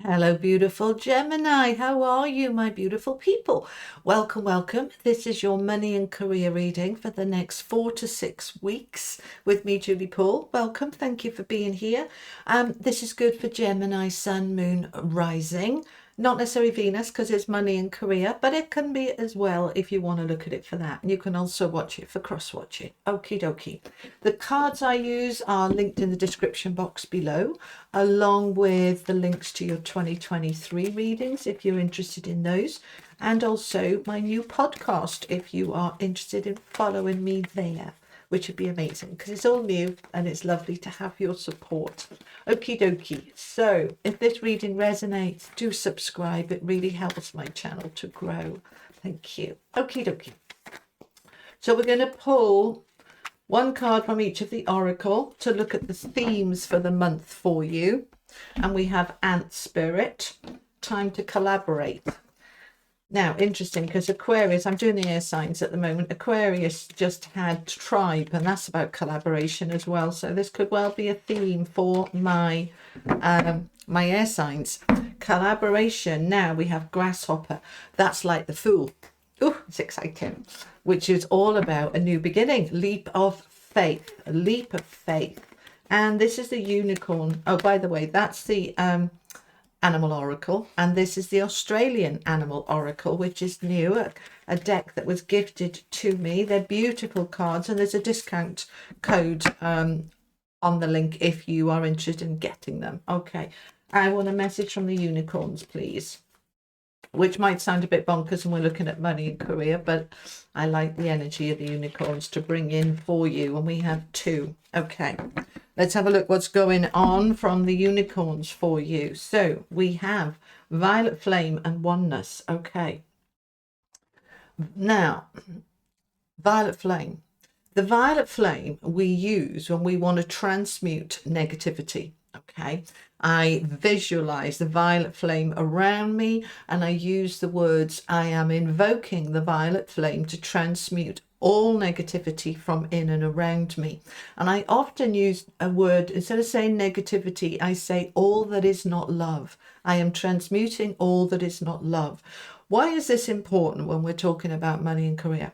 Hello, beautiful Gemini. How are you, my beautiful people? Welcome, welcome. This is your money and career reading for the next 4 to 6 weeks with me, Julie Poole. Welcome. Thank you for being here. This is good for Gemini, Sun, Moon, Rising. Not necessarily Venus because it's money and career, but it can be as well if you want to look at it for that. And you can also watch it for cross-watching. Okie dokie. The cards I use are linked in the description box below, along with the links to your 2023 readings if you're interested in those, and also my new podcast if you are interested in following me there, which would be amazing because it's all new and it's lovely to have your support. Okie dokie. So if this reading resonates, do subscribe. It really helps my channel to grow. Thank you. Okie dokie. So we're going to pull one card from each of the oracle to look at the themes for the month for you. And we have Ant Spirit, time to collaborate. Now, interesting, because Aquarius, I'm doing the air signs at the moment. Aquarius just had tribe, and that's about collaboration as well. So this could well be a theme for my my air signs. Collaboration. Now we have Grasshopper. That's like the Fool. Oh, it's exciting. Which is all about a new beginning. Leap of faith. A leap of faith. And this is the Unicorn. Oh, by the way, that's the Animal Oracle, and this is the Australian Animal Oracle, which is new, a deck that was gifted to me. They're beautiful cards, and there's a discount code on the link if you are interested in getting them. Okay, I want a message from the unicorns, please, which might sound a bit bonkers when we're looking at money and career, but I like the energy of the unicorns to bring in for you, and we have two. Okay, let's have a look what's going on from the unicorns for you. So we have Violet Flame and Oneness. Okay, now Violet Flame. The Violet Flame we use when we want to transmute negativity. Okay, I visualize the violet flame around me, and I use the words, I am invoking the violet flame to transmute all negativity from in and around me. And I often use a word, instead of saying negativity, I say all that is not love. I am transmuting all that is not love. Why is this important when we're talking about money and career?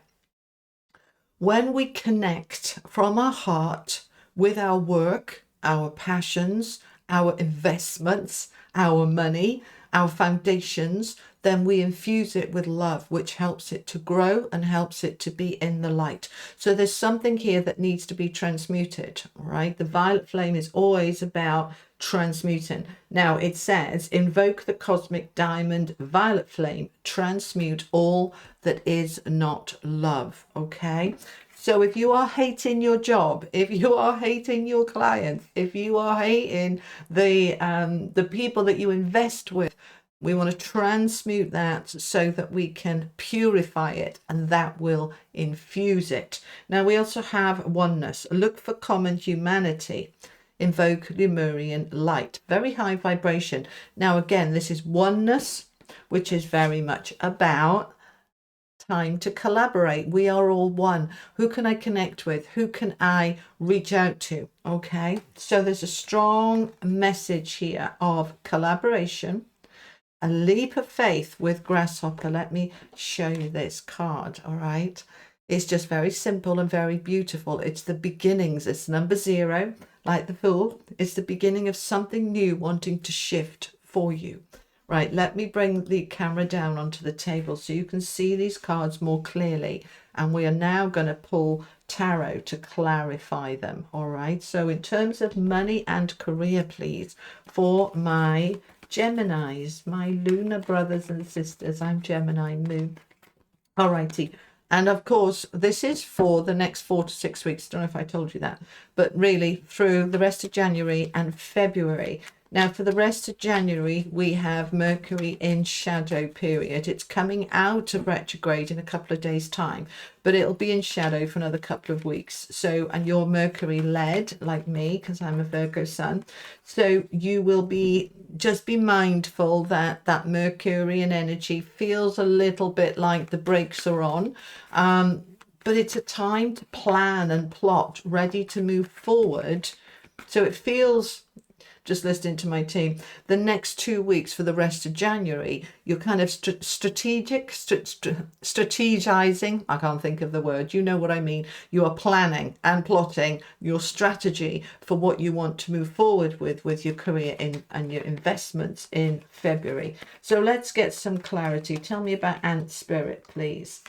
When we connect from our heart with our work, our passions, our investments, our money, our foundations, then we infuse it with love, which helps it to grow and helps it to be in the light. So there's something here that needs to be transmuted, right? The violet flame is always about transmuting. Now it says, invoke the cosmic diamond violet flame, transmute all that is not love. Okay. So if you are hating your job, if you are hating your clients, if you are hating the people that you invest with, we want to transmute that so that we can purify it, and that will infuse it. Now we also have Oneness. Look for common humanity. Invoke Lemurian light. Very high vibration. Now again, this is Oneness, which is very much about time to collaborate. We are all one. Who can I connect with? Who can I reach out to? Okay, so there's a strong message here of collaboration, a leap of faith with Grasshopper. Let me show you this card. All right, it's just very simple and very beautiful. It's the beginnings. It's number 0, like the Fool. It's the beginning of something new wanting to shift for you. Right, let me bring the camera down onto the table so you can see these cards more clearly. And we are now going to pull tarot to clarify them. All right, so in terms of money and career, please, for my Geminis, my lunar brothers and sisters, I'm Gemini moon. All righty. And of course, this is for the next 4 to 6 weeks. Don't know if I told you that, but really through the rest of January and February. Now, for the rest of January, we have Mercury in shadow period. It's coming out of retrograde in a couple of days' time, but it'll be in shadow for another couple of weeks. So, and you're Mercury led like me, because I'm a Virgo sun. So you will be, just be mindful that that Mercurian energy feels a little bit like the brakes are on. But it's a time to plan and plot, ready to move forward. So it feels just listening to my team, the next 2 weeks for the rest of January, you're kind of strategizing. I can't think of the word. You know what I mean. You are planning and plotting your strategy for what you want to move forward with your career in and your investments in February. So let's get some clarity. Tell me about Ant Spirit, please.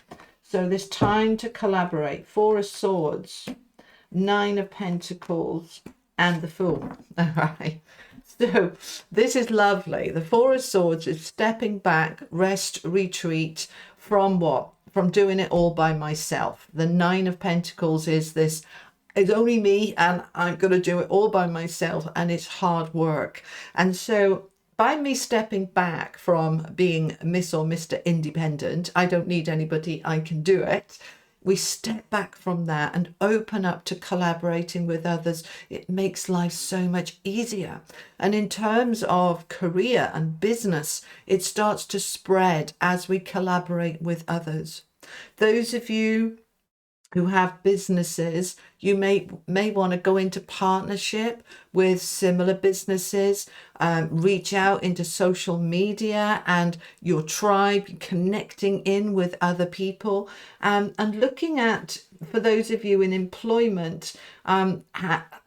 So this time to collaborate. 4 of Swords, 9 of Pentacles, and the Fool. All right. So this is lovely. The 4 of Swords is stepping back, rest, retreat from what? From doing it all by myself. The 9 of Pentacles is this, it's only me and I'm going to do it all by myself, and it's hard work. And so by me stepping back from being Miss or Mr. Independent, I don't need anybody, I can do it. We step back from that and open up to collaborating with others. It makes life so much easier. And in terms of career and business, it starts to spread as we collaborate with others. Those of you who have businesses, you may want to go into partnership with similar businesses, reach out into social media and your tribe, connecting in with other people, and looking at, for those of you in employment,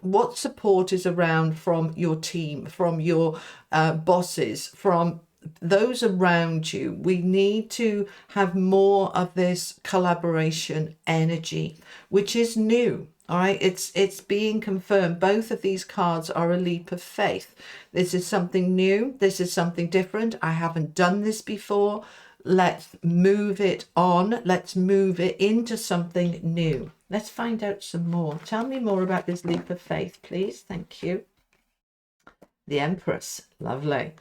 what support is around from your team, from your bosses, from those around you. We need to have more of this collaboration energy, which is new. All right, it's being confirmed. Both of these cards are a leap of faith. This is something new. This is something different. I haven't done this before. Let's move it on. Let's move it into something new. Let's find out some more. Tell me more about this leap of faith, please. Thank you. The Empress. Lovely.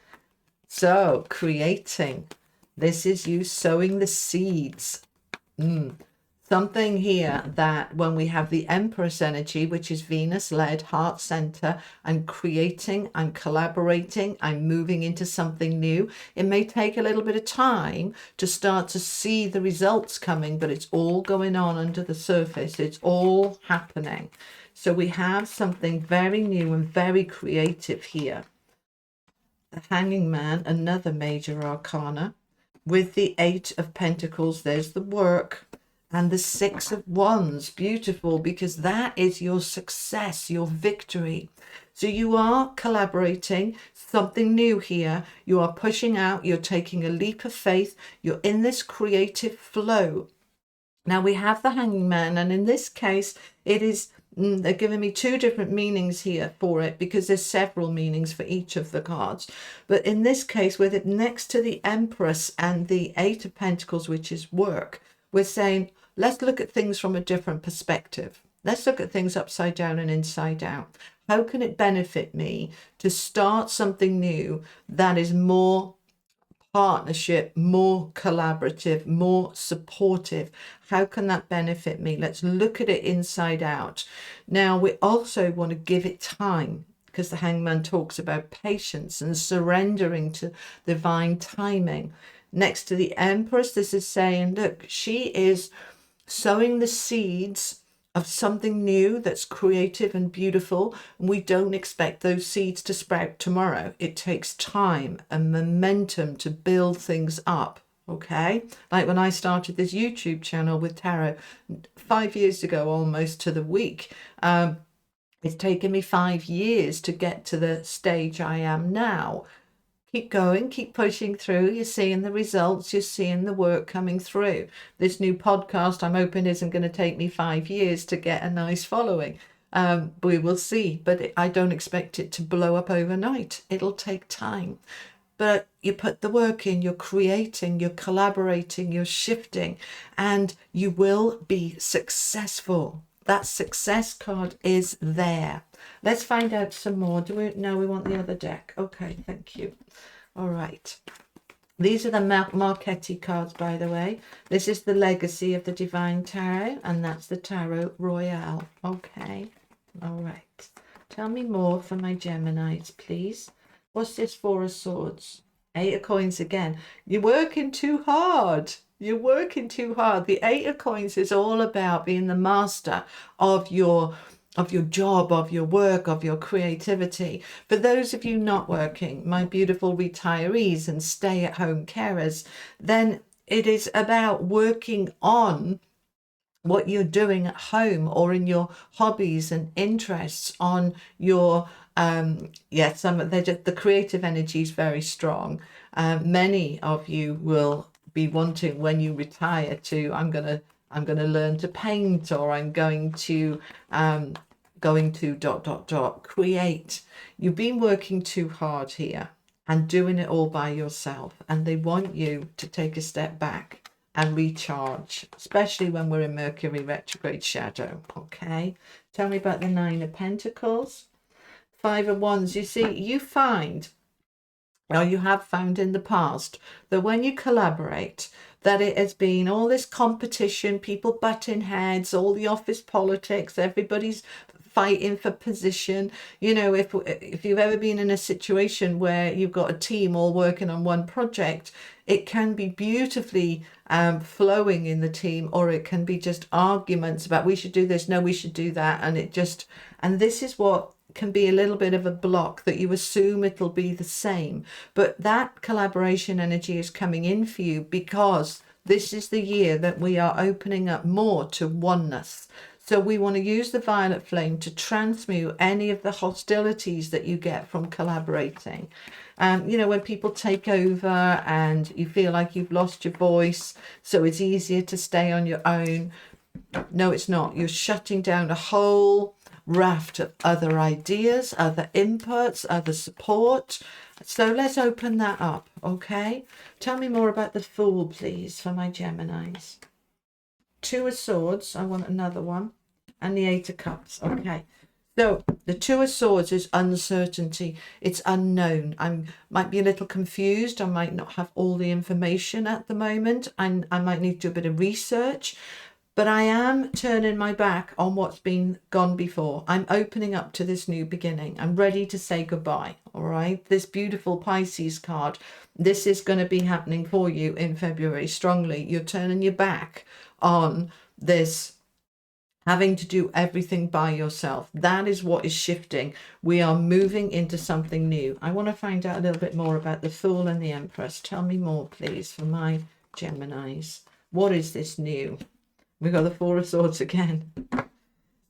So creating, this is you sowing the seeds. Something here that when we have the Empress energy, which is Venus led, heart center, I'm creating, I'm collaborating, I'm moving into something new. It may take a little bit of time to start to see the results coming, but it's all going on under the surface. It's all happening. So we have something very new and very creative here. The Hanging Man, another major arcana. With the 8 of Pentacles, there's the work. And the 6 of Wands, beautiful, because that is your success, your victory. So you are collaborating, something new here. You are pushing out, you're taking a leap of faith. You're in this creative flow. Now we have the Hanging Man, and in this case, it is, they're giving me 2 different meanings here for it, because there's several meanings for each of the cards. But in this case, with it next to the Empress and the 8 of Pentacles, which is work, we're saying, let's look at things from a different perspective. Let's look at things upside down and inside out. How can it benefit me to start something new that is more partnership, more collaborative, more supportive? How can that benefit me? Let's look at it inside out. Now, we also want to give it time, because the Hangman talks about patience and surrendering to divine timing. Next to the Empress, this is saying, look, she is sowing the seeds of something new that's creative and beautiful. And we don't expect those seeds to sprout tomorrow. It takes time and momentum to build things up. Okay, like when I started this YouTube channel with tarot 5 years ago, almost to the week. It's taken me 5 years to get to the stage I am now. Keep going, keep pushing through. You're seeing the results, you're seeing the work coming through. This new podcast, I'm hoping, isn't going to take me 5 years to get a nice following. We will see, but I don't expect it to blow up overnight. It'll take time. But you put the work in, you're creating, you're collaborating, you're shifting, and you will be successful. That success card is there. Let's find out some more. Do we? No, we want the other deck. Okay, thank you. All right. These are the Marchetti cards, by the way. This is the Legacy of the Divine Tarot, and that's the Tarot Royale. Okay. All right. Tell me more for my Geminis, please. What's this 4 of Swords? 8 of Coins again. You're working too hard. You're working too hard. The 8 of Coins is all about being the master of your your job, of your work, of your creativity. For those of you not working, my beautiful retirees and stay-at-home carers, then it is about working on what you're doing at home or in your hobbies and interests, on your the creative energy is very strong. Many of you will be wanting, when you retire, to I'm gonna learn to paint, or I'm going to create. You've been working too hard here and doing it all by yourself, and they want you to take a step back and recharge, especially when we're in Mercury retrograde shadow. Okay, tell me about the Nine of Pentacles. Five of Wands. You see, you find, or you have found in the past, that when you collaborate, that it has been all this competition, people butting heads, all the office politics, everybody's fighting for position. You know, if you've ever been in a situation where you've got a team all working on one project, it can be beautifully flowing in the team, or it can be just arguments about, we should do this, no, we should do that, and this is what can be a little bit of a block, that you assume it'll be the same. But that collaboration energy is coming in for you, because this is the year that we are opening up more to oneness. So we want to use the violet flame to transmute any of the hostilities that you get from collaborating. You know, when people take over and you feel like you've lost your voice, so it's easier to stay on your own. No, it's not. You're shutting down a whole raft of other ideas, other inputs, other support. So let's open that up, okay? Tell me more about the Fool, please, for my Geminis. Two of Swords, I want another one, and the Eight of Cups. Okay, so the Two of Swords is uncertainty. It's unknown. I might be a little confused. I might not have all the information at the moment, and I might need to do a bit of research. But I am turning my back on what's been gone before. I'm opening up to this new beginning. I'm ready to say goodbye, all right? This beautiful Pisces card, this is going to be happening for you in February strongly. You're turning your back on this, having to do everything by yourself. That is what is shifting. We are moving into something new. I want to find out a little bit more about the Fool and the Empress. Tell me more, please, for my Geminis. What is this new? We've got the Four of Swords again.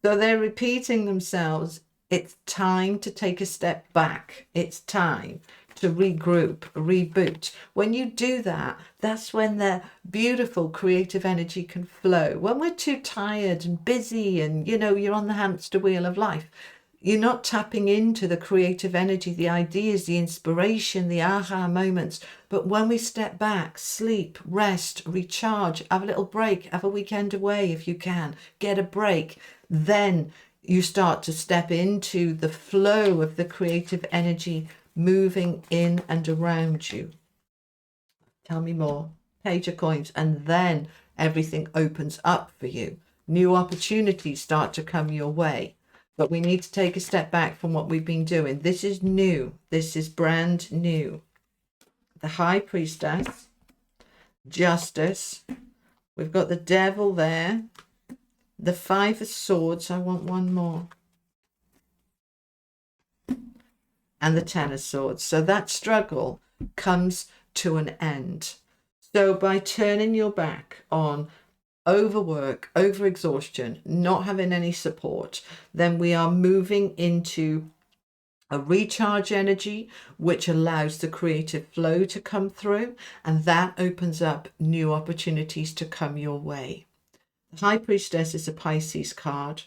So they're repeating themselves. It's time to take a step back. It's time to regroup, reboot. When you do that, that's when the beautiful creative energy can flow. When we're too tired and busy and, you know, you're on the hamster wheel of life, you're not tapping into the creative energy, the ideas, the inspiration, the aha moments. But when we step back, sleep, rest, recharge, have a little break, have a weekend away if you can, get a break, then you start to step into the flow of the creative energy moving in and around you. Tell me more. Page of Coins. And then everything opens up for you. New opportunities start to come your way. But we need to take a step back from what we've been doing. This is new. This is brand new. The High Priestess, Justice. We've got the Devil there. The Five of Swords. I want one more. And the Ten of Swords. So that struggle comes to an end. So by turning your back on overwork, overexhaustion, not having any support, then we are moving into a recharge energy, which allows the creative flow to come through, and that opens up new opportunities to come your way. The High Priestess is a Pisces card.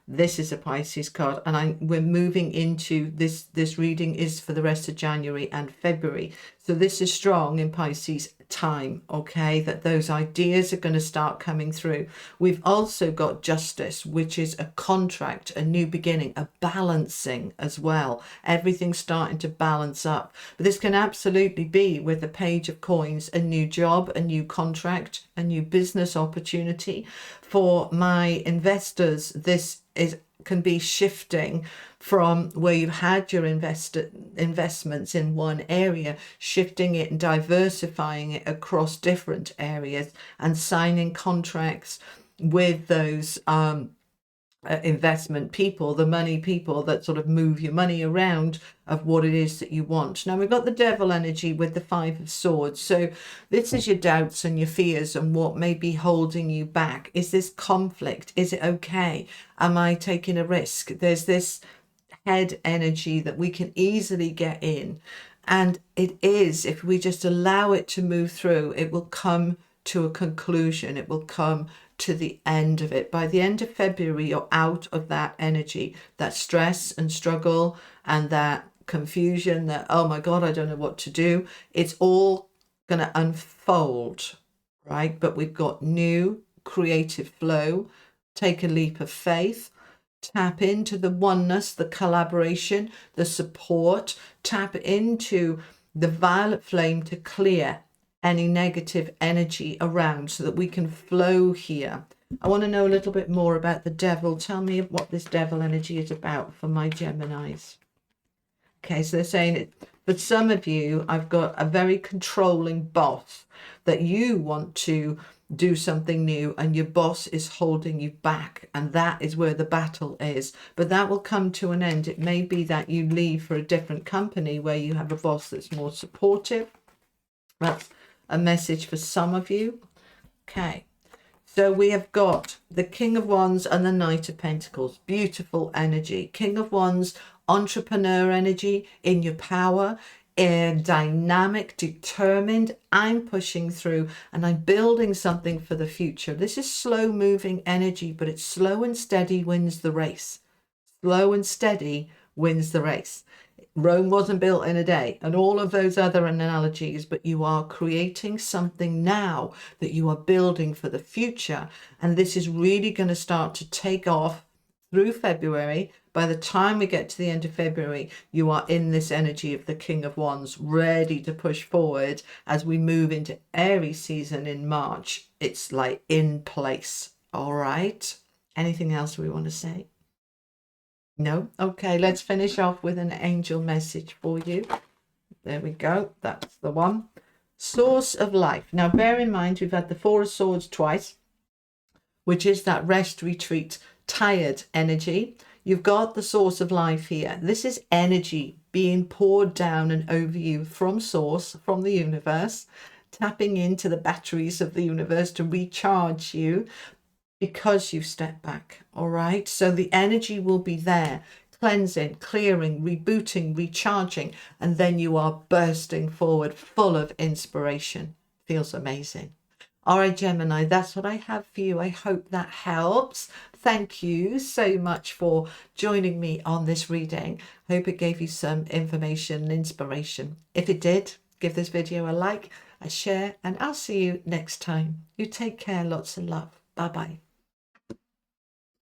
This is a Pisces card, and we're moving into this. This reading is for the rest of January and February. So this is strong in Pisces time, okay, that those ideas are going to start coming through. We've also got Justice, which is a contract, a new beginning, a balancing as well. Everything's starting to balance up. But this can absolutely be, with the Page of Coins, a new job, a new contract, a new business opportunity. For my investors, this can be shifting from where you've had your investments in one area, shifting it and diversifying it across different areas and signing contracts with those investment people, the money people that sort of move your money around of what it is that you want. Now we've got the devil energy with the 5 of swords. So this is your doubts and your fears and what may be holding you back. Is this conflict? Is it okay? Am I taking a risk? There's this head energy that we can easily get in. And it is, if we just allow it to move through, it will come to a conclusion. It will come to the end of it. By the end of February, you're out of that energy, that stress and struggle and that confusion that, oh my God, I don't know what to do. It's all going to unfold, right? But we've got new creative flow. Take a leap of faith. Tap into the oneness, the collaboration, the support. Tap into the violet flame to clear any negative energy around so that we can flow here. I want to know a little bit more about the devil. Tell me what this devil energy is about for my Geminis. Okay, so they're saying it, for some of you, I've got a very controlling boss that you want to do something new and your boss is holding you back, and that is where the battle is. But that will come to an end. It may be that you leave for a different company where you have a boss that's more supportive. That's a message for some of you. Okay, so we have got the King of Wands and the Knight of Pentacles. Beautiful energy. King of Wands, entrepreneur energy, in your power, dynamic, determined. I'm pushing through and I'm building something for the future. This is slow moving energy, but it's slow and steady wins the race. Slow and steady wins the race. Rome wasn't built in a day, and all of those other analogies, but you are creating something now that you are building for the future. And this is really going to start to take off through February. By the time we get to the end of February, you are in this energy of the King of Wands, ready to push forward as we move into Aries season in March. It's like in place. All right. Anything else we want to say? No? Okay, let's finish off with an angel message for you. There we go. That's the one. Source of life. Now, bear in mind, we've had the 4 of Swords twice, which is that rest, retreat, tired energy. You've got the source of life here. This is energy being poured down and over you from source, from the universe, tapping into the batteries of the universe to recharge you, because you've stepped back. All right, so the energy will be there, cleansing, clearing, rebooting, recharging, and then you are bursting forward full of inspiration. Feels amazing. All right, Gemini, that's what I have for you. I hope that helps. Thank you so much for joining me on this reading. I hope it gave you some information and inspiration. If it did, give this video a like, a share, and I'll see you next time. You take care. Lots of love. Bye-bye.